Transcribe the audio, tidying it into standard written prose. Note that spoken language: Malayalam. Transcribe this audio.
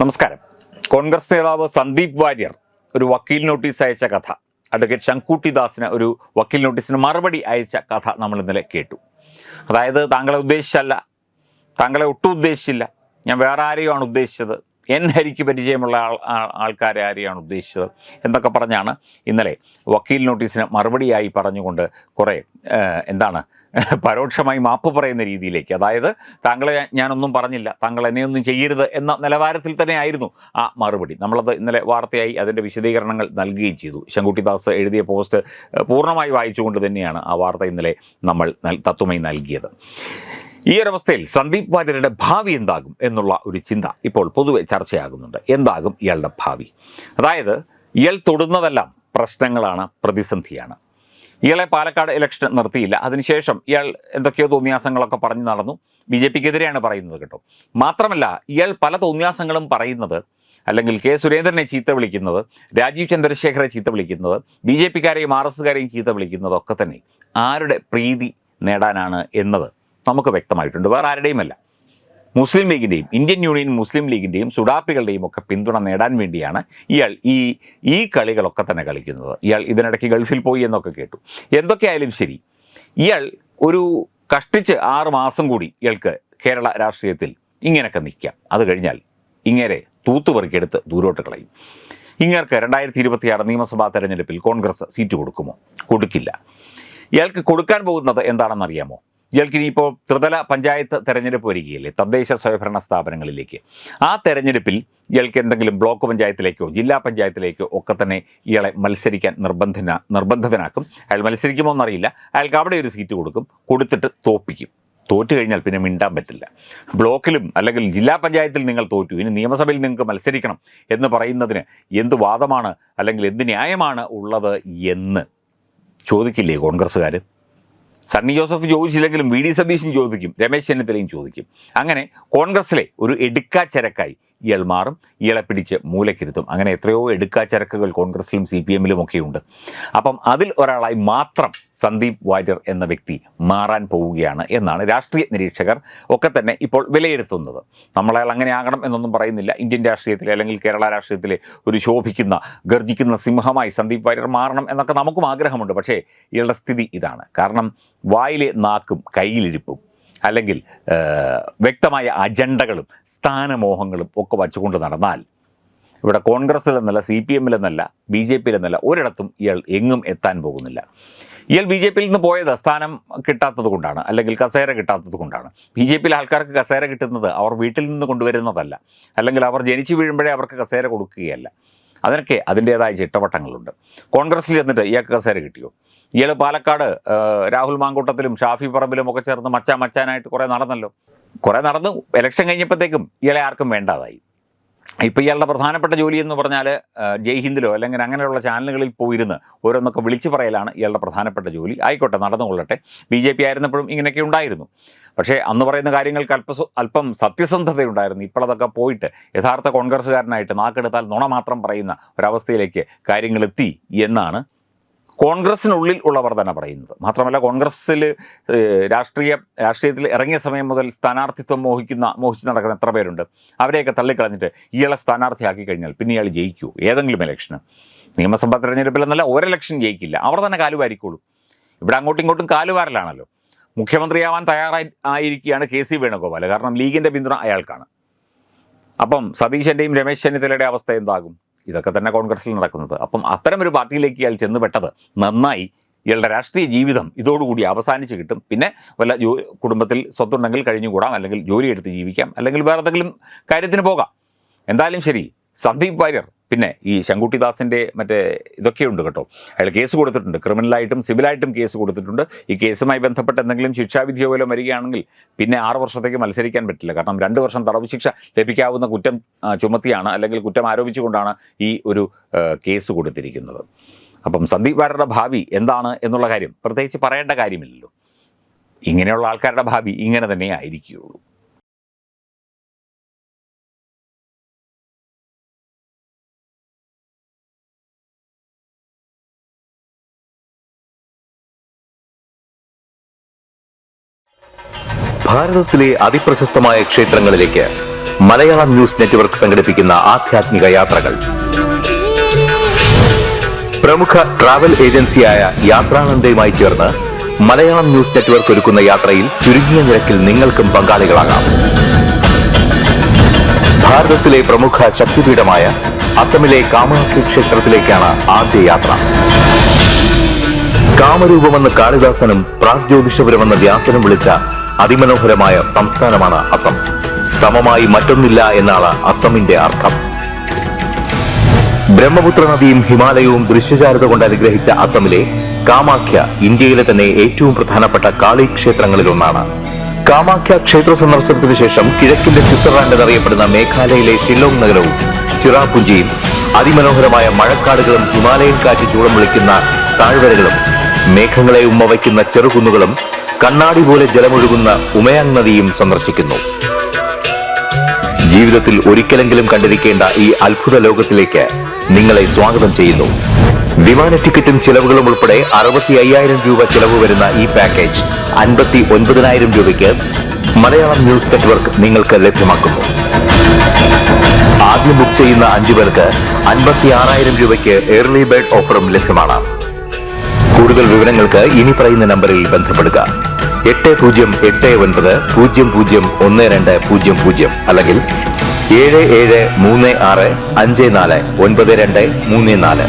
നമസ്കാരം. കോൺഗ്രസ് നേതാവ് സന്ദീപ് വാര്യർ ഒരു വക്കീൽ നോട്ടീസ് അയച്ച കഥ, അഡ്വക്കേറ്റ് ശങ്കുട്ടി ദാസിന് ഒരു വക്കീൽ നോട്ടീസിന് മറുപടി അയച്ച കഥ നമ്മൾ ഇന്നലെ കേട്ടു. അതായത് താങ്കളെ ഉദ്ദേശിച്ചല്ല, താങ്കളെ ഒട്ടും ഉദ്ദേശിച്ചില്ല, ഞാൻ വേറെ ആരെയുമാണ് ഉദ്ദേശിച്ചത്, എൻ ഹരിക്ക് പരിചയമുള്ള ആൾക്കാരെ ആരെയാണ് ഉദ്ദേശിച്ചത് എന്നൊക്കെ പറഞ്ഞാണ് ഇന്നലെ വക്കീൽ നോട്ടീസിന് മറുപടിയായി പറഞ്ഞുകൊണ്ട് കുറേ പരോക്ഷമായി മാപ്പ് പറയുന്ന രീതിയിലേക്ക്, അതായത് താങ്കളെ ഞാനൊന്നും പറഞ്ഞില്ല, താങ്കൾ എന്നെയൊന്നും ചെയ്യരുത് എന്ന നിലവാരത്തിൽ തന്നെ ആയിരുന്നു ആ മറുപടി. നമ്മളത് ഇന്നലെ വാർത്തയായി അതിൻ്റെ വിശദീകരണങ്ങൾ നൽകുകയും ചെയ്തു. ശങ്കുട്ടിദാസ് എഴുതിയ പോസ്റ്റ് പൂർണ്ണമായി വായിച്ചുകൊണ്ട് തന്നെയാണ് ആ വാർത്ത ഇന്നലെ നമ്മൾ തത്വമായി നൽകിയത്. ഈ ഒരവസ്ഥയിൽ സന്ദീപ് വാര്യരുടെ ഭാവി എന്താകും എന്നുള്ള ഒരു ചിന്ത ഇപ്പോൾ പൊതുവെ ചർച്ചയാകുന്നുണ്ട്. എന്താകും ഇയാളുടെ ഭാവി? അതായത് ഇയാൾ തൊടുന്നതെല്ലാം പ്രശ്നങ്ങളാണ്, പ്രതിസന്ധിയാണ്. ഇയാളെ പാലക്കാട് ഇലക്ഷൻ നിർത്തിയില്ല, അതിനുശേഷം ഇയാൾ എന്തൊക്കെയോ തോന്നിയാസങ്ങളൊക്കെ പറഞ്ഞു നടന്നു. BJPക്കെതിരെയാണ് പറയുന്നത് കേട്ടോ. മാത്രമല്ല ഇയാൾ പല തോന്നിയാസങ്ങളും പറയുന്നത്, അല്ലെങ്കിൽ കെ സുരേന്ദ്രനെ ചീത്ത വിളിക്കുന്നത്, രാജീവ് ചന്ദ്രശേഖരെ ചീത്ത വിളിക്കുന്നത്, BJPക്കാരെയും RSകാരെയും ചീത്ത വിളിക്കുന്നത് ഒക്കെ തന്നെ ആരുടെ പ്രീതി നേടാനാണ് എന്നത് നമുക്ക് വ്യക്തമായിട്ടുണ്ട്. വേറെ ആരുടെയുമല്ല, മുസ്ലിം ലീഗിൻ്റെയും ഇന്ത്യൻ യൂണിയൻ മുസ്ലിം ലീഗിൻ്റെയും സുഡാപ്പികളുടെയും ഒക്കെ പിന്തുണ നേടാൻ വേണ്ടിയാണ് ഇയാൾ ഈ കളികളൊക്കെ തന്നെ കളിക്കുന്നത്. ഇയാൾ ഇതിനിടയ്ക്ക് ഗൾഫിൽ പോയി എന്നൊക്കെ കേട്ടു. എന്തൊക്കെയായാലും ശരി, ഇയാൾ ഒരു കഷ്ടിച്ച് 6 മാസം കൂടി ഇയാൾക്ക് കേരള രാഷ്ട്രീയത്തിൽ ഇങ്ങനെയൊക്കെ നിൽക്കാം. അത് കഴിഞ്ഞാൽ ഇങ്ങനെ തൂത്തുപെറുക്കിയെടുത്ത് ദൂരോട്ട് കളയും. ഇങ്ങർക്ക് 2026 നിയമസഭാ തെരഞ്ഞെടുപ്പിൽ കോൺഗ്രസ് സീറ്റ് കൊടുക്കുമോ? കൊടുക്കില്ല. ഇയാൾക്ക് കൊടുക്കാൻ പോകുന്നത് എന്താണെന്നറിയാമോ? ഇയാൾക്ക് ഇനിയിപ്പോൾ ത്രിതല പഞ്ചായത്ത് തെരഞ്ഞെടുപ്പ് വരികയില്ലേ, തദ്ദേശ സ്വയംഭരണ സ്ഥാപനങ്ങളിലേക്ക്. ആ തെരഞ്ഞെടുപ്പിൽ ഇയാൾക്ക് എന്തെങ്കിലും ബ്ലോക്ക് പഞ്ചായത്തിലേക്കോ ജില്ലാ പഞ്ചായത്തിലേക്കോ ഒക്കെ തന്നെ ഇയാളെ മത്സരിക്കാൻ നിർബന്ധിതനാക്കും. അയാൾ മത്സരിക്കുമോ എന്നറിയില്ല. അയാൾക്ക് അവിടെ ഒരു സീറ്റ് കൊടുക്കും, കൊടുത്തിട്ട് തോൽപ്പിക്കും. തോറ്റു കഴിഞ്ഞാൽ പിന്നെ മിണ്ടാൻ പറ്റില്ല. ബ്ലോക്കിലും അല്ലെങ്കിൽ ജില്ലാ പഞ്ചായത്തിൽ നിങ്ങൾ തോറ്റു, ഇനി നിയമസഭയിൽ നിങ്ങൾക്ക് മത്സരിക്കണം എന്ന് പറയുന്നതിന് എന്ത് വാദമാണ് അല്ലെങ്കിൽ എന്ത് ന്യായമാണ് ഉള്ളത് എന്ന് ചോദിക്കില്ലേ കോൺഗ്രസ്സുകാർ? സണ്ണി ജോസഫ് ചോദിച്ചില്ലെങ്കിലും VD സതീശൻ ചോദിക്കും, രമേശ് ചെന്നിത്തലയും ചോദിക്കും. അങ്ങനെ കോൺഗ്രസ്സിലെ ഒരു എടുക്കാച്ചരക്കായി ഇയാൾ മാറും. ഇയാളെ പിടിച്ച് മൂലക്കിരുത്തും. അങ്ങനെ എത്രയോ എടുക്കാച്ചരക്കുകൾ കോൺഗ്രസ്സിലും CPMലും ഒക്കെയുണ്ട്. അപ്പം അതിൽ ഒരാളായി മാത്രം സന്ദീപ് വാര്യർ എന്ന വ്യക്തി മാറാൻ പോവുകയാണ് എന്നാണ് രാഷ്ട്രീയ നിരീക്ഷകർ ഒക്കെ തന്നെ ഇപ്പോൾ വിലയിരുത്തുന്നത്. നമ്മളയാൾ അങ്ങനെ ആകണം എന്നൊന്നും പറയുന്നില്ല. ഇന്ത്യൻ രാഷ്ട്രീയത്തിലെ അല്ലെങ്കിൽ കേരള രാഷ്ട്രീയത്തിലെ ഒരു ശോഭിക്കുന്ന ഗർജിക്കുന്ന സിംഹമായി സന്ദീപ് വാര്യർ മാറണം എന്നൊക്കെ നമുക്കും ആഗ്രഹമുണ്ട്. പക്ഷേ ഇയാളുടെ സ്ഥിതി ഇതാണ്. കാരണം വായിലെ നാക്കും കയ്യിലിരിപ്പും അല്ലെങ്കിൽ വ്യക്തമായ അജണ്ടകളും സ്ഥാനമോഹങ്ങളും ഒക്കെ വച്ചുകൊണ്ട് നടന്നാൽ ഇവിടെ കോൺഗ്രസ്സിലെന്നല്ല, CPMലെന്നല്ല, BJPയിലെന്നല്ല ഒരിടത്തും ഇയാൾ എങ്ങും എത്താൻ പോകുന്നില്ല. ഇയാൾ BJPയിൽ നിന്ന് പോയത് സ്ഥാനം കിട്ടാത്തത് കൊണ്ടാണ്, അല്ലെങ്കിൽ കസേര കിട്ടാത്തത് കൊണ്ടാണ്. BJPയിലെ ആൾക്കാർക്ക് കസേര കിട്ടുന്നത് അവർ വീട്ടിൽ നിന്ന് കൊണ്ടുവരുന്നതല്ല, അല്ലെങ്കിൽ അവർ ജനിച്ചു വീഴുമ്പോഴേ അവർക്ക് കസേര കൊടുക്കുകയല്ല. അതിനൊക്കെ അതിൻ്റേതായ ചിട്ടവട്ടങ്ങളുണ്ട്. കോൺഗ്രസ്സിൽ ചെന്നിട്ട് ഇയാൾക്ക് കസേര കിട്ടിയോ? ഇയാൾ പാലക്കാട് രാഹുൽ മാങ്കൂട്ടത്തിലും ഷാഫി പറമ്പിലും ഒക്കെ ചേർന്ന് മച്ചാനായിട്ട് കുറേ നടന്നു. ഇലക്ഷൻ കഴിഞ്ഞപ്പോഴത്തേക്കും ഇയാളെ ആർക്കും വേണ്ടാതായി. ഇപ്പോൾ ഇയാളുടെ പ്രധാനപ്പെട്ട ജോലി എന്ന് പറഞ്ഞാൽ ജയ്ഹിന്ദിലോ അല്ലെങ്കിൽ അങ്ങനെയുള്ള ചാനലുകളിൽ പോയിരുന്ന് ഓരോന്നൊക്കെ വിളിച്ചു പറയലാണ് ഇയാളുടെ പ്രധാനപ്പെട്ട ജോലി. ആയിക്കോട്ടെ, നടന്നുകൊള്ളട്ടെ. BJP ആയിരുന്നപ്പോഴും ഇങ്ങനെയൊക്കെ ഉണ്ടായിരുന്നു. പക്ഷേ അന്ന് പറയുന്ന കാര്യങ്ങൾക്ക് അല്പം സത്യസന്ധതയുണ്ടായിരുന്നു. ഇപ്പോഴതൊക്കെ പോയിട്ട് യഥാർത്ഥ കോൺഗ്രസ്സുകാരനായിട്ട് നാക്കെടുത്താൽ നുണ മാത്രം പറയുന്ന ഒരവസ്ഥയിലേക്ക് കാര്യങ്ങളെത്തി എന്നാണ് കോൺഗ്രസ്സിനുള്ളിൽ ഉള്ളവർ തന്നെ പറയുന്നത്. മാത്രമല്ല കോൺഗ്രസ്സിൽ രാഷ്ട്രീയത്തിൽ ഇറങ്ങിയ സമയം മുതൽ സ്ഥാനാർത്ഥിത്വം മോഹിച്ച് നടക്കുന്ന എത്ര പേരുണ്ട്? അവരെയൊക്കെ തള്ളിക്കളഞ്ഞിട്ട് ഇയാളെ സ്ഥാനാർത്ഥിയാക്കി കഴിഞ്ഞാൽ പിന്നെ ഇയാൾ ജയിക്കൂ ഏതെങ്കിലും ഇലക്ഷന്? നിയമസഭാ തെരഞ്ഞെടുപ്പിലെന്നല്ല, ഒരെലക്ഷൻ ജയിക്കില്ല. അവർ തന്നെ കാലുവാരിക്കോളൂ. ഇവിടെ അങ്ങോട്ടും ഇങ്ങോട്ടും കാലുവാരലാണല്ലോ. മുഖ്യമന്ത്രിയാവാൻ ആയിരിക്കുകയാണ് KC വേണുഗോപാൽ. കാരണം ലീഗിൻ്റെ പിന്തുണ അയാൾക്കാണ്. അപ്പം സതീശൻ്റെയും രമേശ് ചെന്നിത്തലയുടെ അവസ്ഥ എന്താകും? ഇതൊക്കെ തന്നെ കോൺഗ്രസ്സിൽ നടക്കുന്നത്. അപ്പം അത്തരമൊരു പാർട്ടിയിലേക്ക് ഇയാൾ ചെന്ന് പെട്ടത് നന്നായി. ഇയാളുടെ രാഷ്ട്രീയ ജീവിതം ഇതോടുകൂടി അവസാനിച്ച് കിട്ടും. പിന്നെ വല്ല കുടുംബത്തിൽ സ്വത്തുണ്ടെങ്കിൽ കഴിഞ്ഞുകൂടാം, അല്ലെങ്കിൽ ജോലിയെടുത്ത് ജീവിക്കാം, അല്ലെങ്കിൽ വേറെ എന്തെങ്കിലും കാര്യത്തിന് പോകാം. എന്തായാലും ശരി, സന്ദീപ് വാര്യർ പിന്നെ ഈ ശങ്കുട്ടിദാസിൻ്റെ ഇതൊക്കെയുണ്ട് കേട്ടോ. അയാൾ കേസ് കൊടുത്തിട്ടുണ്ട്, ക്രിമിനലായിട്ടും സിവിലായിട്ടും കേസ് കൊടുത്തിട്ടുണ്ട്. ഈ കേസുമായി ബന്ധപ്പെട്ട് എന്തെങ്കിലും ശിക്ഷാവിധിയോ പോലും വരികയാണെങ്കിൽ പിന്നെ 6 വർഷത്തേക്ക് മത്സരിക്കാൻ പറ്റില്ല. കാരണം 2 വർഷം തടവ് ശിക്ഷ ലഭിക്കാവുന്ന കുറ്റം ചുമത്തിയാണ്, അല്ലെങ്കിൽ കുറ്റം ആരോപിച്ചുകൊണ്ടാണ് ഈ ഒരു കേസ് കൊടുത്തിരിക്കുന്നത്. അപ്പം സന്ദീപ് വാര്യരുടെ ഭാവി എന്താണ് എന്നുള്ള കാര്യം പ്രത്യേകിച്ച് പറയേണ്ട കാര്യമില്ലല്ലോ. ഇങ്ങനെയുള്ള ആൾക്കാരുടെ ഭാവി ഇങ്ങനെ തന്നെ ആയിരിക്കുകയുള്ളൂ. ഭാരതത്തിലെ അതിപ്രശസ്തമായ ക്ഷേത്രങ്ങളിലേക്ക് മലയാളം ന്യൂസ് നെറ്റ്വർക്ക് സംഘടിപ്പിക്കുന്ന ആധ്യാത്മിക യാത്രകൾ. പ്രമുഖ ട്രാവൽ ഏജൻസിയായ യാത്രാനന്ദയുമായി ചേർന്ന് മലയാളം ന്യൂസ് നെറ്റ്വർക്ക് ഒരുക്കുന്ന യാത്രയിൽ ചുരുങ്ങിയ നിരക്കിൽ നിങ്ങൾക്കും പങ്കാളികളാകാം. ഭാരതത്തിലെ പ്രമുഖ ശക്തിപീഠമായ അസമിലെ കാമാഖ്യ ക്ഷേത്രത്തിലേക്കാണ് ആദ്യ യാത്ര. കാമരൂപമെന്ന് കാളിദാസനും പ്രാഗ്ജ്യോതിഷപുരമെന്ന് വ്യാസനും വിളിച്ച അതിമനോഹരമായ സംസ്ഥാനമാണ് അസം. സമമായി മറ്റൊന്നില്ല എന്നാണ് അസമിന്റെ അർത്ഥം. ബ്രഹ്മപുത്ര നദിയും ഹിമാലയവും ദൃശ്യചാരുത കൊണ്ട് അനുഗ്രഹിച്ച അസമിലെ കാമാഖ്യ ഇന്ത്യയിലെ തന്നെ ഏറ്റവും പ്രധാനപ്പെട്ട കാളി ക്ഷേത്രങ്ങളിലൊന്നാണ്. കാമാഖ്യ ക്ഷേത്ര സന്ദർശനത്തിന് ശേഷം കിഴക്കിന്റെ സ്വിറ്റ്സർലാൻഡ് എന്നറിയപ്പെടുന്ന മേഘാലയയിലെ ഷില്ലോങ് നഗരവും ചിറാപുഞ്ചിയും അതിമനോഹരമായ മഴക്കാടുകളും ഹിമാലയൻ കാറ്റ് ചൂളം വിളിക്കുന്ന താഴ്വരകളും മേഘങ്ങളെ ഉമ്മവയ്ക്കുന്ന ചെറുകുന്നുകളും കണ്ണാടി പോലെ ജലമൊഴുകുന്ന ഉമയാങ് നദിയും സന്ദർശിക്കുന്നു. ജീവിതത്തിൽ ഒരിക്കലെങ്കിലും കണ്ടിരിക്കേണ്ട ഈ അത്ഭുത ലോകത്തിലേക്ക് നിങ്ങളെ സ്വാഗതം ചെയ്യുന്നു. വിമാന ടിക്കറ്റും ചിലവുകളും ഉൾപ്പെടെ 65,000 രൂപ ചിലവ് വരുന്ന ഈ പാക്കേജ് 59,000 രൂപയ്ക്ക് മലയാളം ന്യൂസ് നെറ്റ്വർക്ക് നിങ്ങൾക്ക് ലഭ്യമാക്കുന്നു. ആദ്യം ബുക്ക് ചെയ്യുന്ന 5 പേർക്ക് 56,000 രൂപയ്ക്ക് ഏർലി ബേർഡ് ഓഫറും ലഭ്യമാണ്. കൂടുതൽ വിവരങ്ങൾക്ക് ഇനി പറയുന്ന നമ്പറിൽ ബന്ധപ്പെടുക. 8089001200 അല്ലെങ്കിൽ 7736549234.